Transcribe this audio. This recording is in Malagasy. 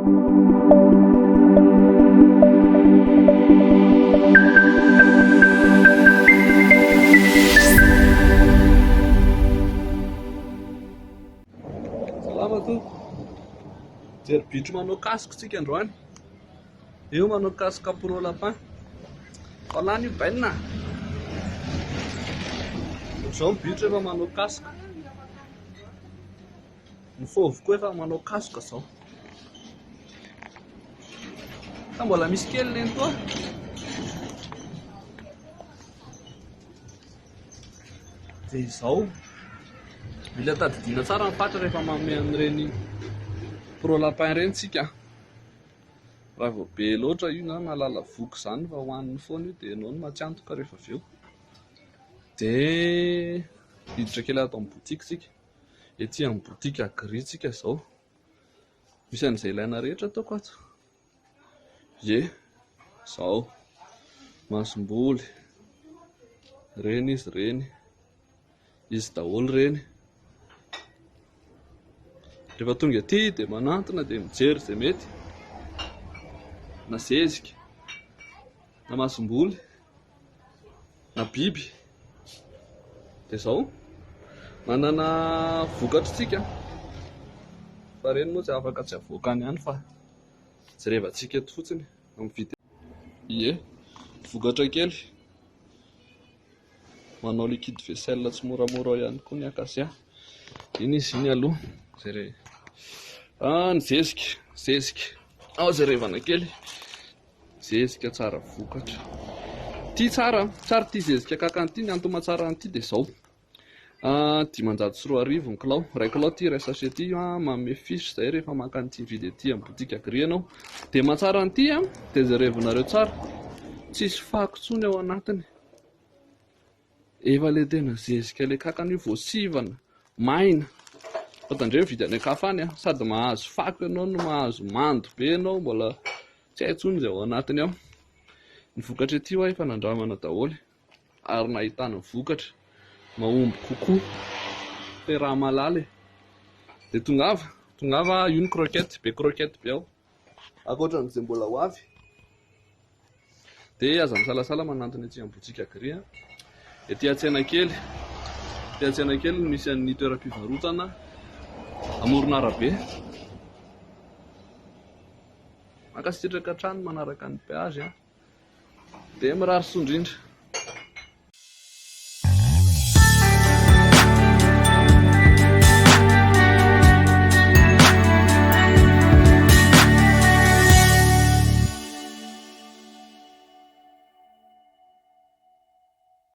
Salama to. Jery bitro manao casque tsika androany. Io manao casque pro lapin. Fa lany io baina. Zao bitro efa manao casque. Ny fôvy koa efa manao casque zao. Ka mbola misy kely leny toa. Dia izao mila tadidiana tsara ny fatra rehefa manome an'ireny pro lapin ireny tsika. Raha vao be loatra io na mahalala voky izany fa hohaniny foana io dia ianao no matsiantoka rehefa avy eo. Dia hiditra kely ato amin'ny botika tsika. Ety amin'ny botika gris tsika izao. Misy an'izay ilaina rehetra ataoko ato. Ye, izao masomboly reny izy reny. Izy daholo reny. Rehefa tonga aty dia manantona dia mijery izay mety. Na zezika, na masomboly, na biby. Dia izao manana vokatra tsika. Fa reny moa tsy afaka tsy avoakany ihany fa jerevantsika eto fotsiny amin'ny vidiny. Ie, vokatra kely. Manao liquide vaisselle tsy moramora ihany koa ny akasia. Iny izy iny aloha. Ny zezika. Ao jerevana kely. Zezika tsara vokatra. Ty tsara ty zezika kakany ty. Ny antony mahatsara an'ity dia izao. 540 ny kilao. Ray kilao ty ray sachet ty manome fiche izay rehefa maka an'ity mividy aty amin'ny botika gris ianao. Dia mahatsara an'ity dia jerevinareo tsara. Tsisy fako intsony ao anatiny. Efa le tena zezika le kakany io voasivana, maina. Fatandreo mividy any an-kafa any sady mahazo fako ianao no mahazo mando be ianao mbola tsy hay intsony izay ao anatiny ao. Ny vokatra ety efa nandramana daholo ary nahitana vokatra mahomby kokoa. Fe raha malala e. Dia tongava io ny croquette be ao. Ankoatran'izay mbola ho avy. Dia aza misalasala manantona ety amin'ny botika gris. Ety an-tsena kely misy an'ny toeram-pivarotana amoron'arabe. Maka sitraka trano manaraka ny péage. Dia mirary sondrindra.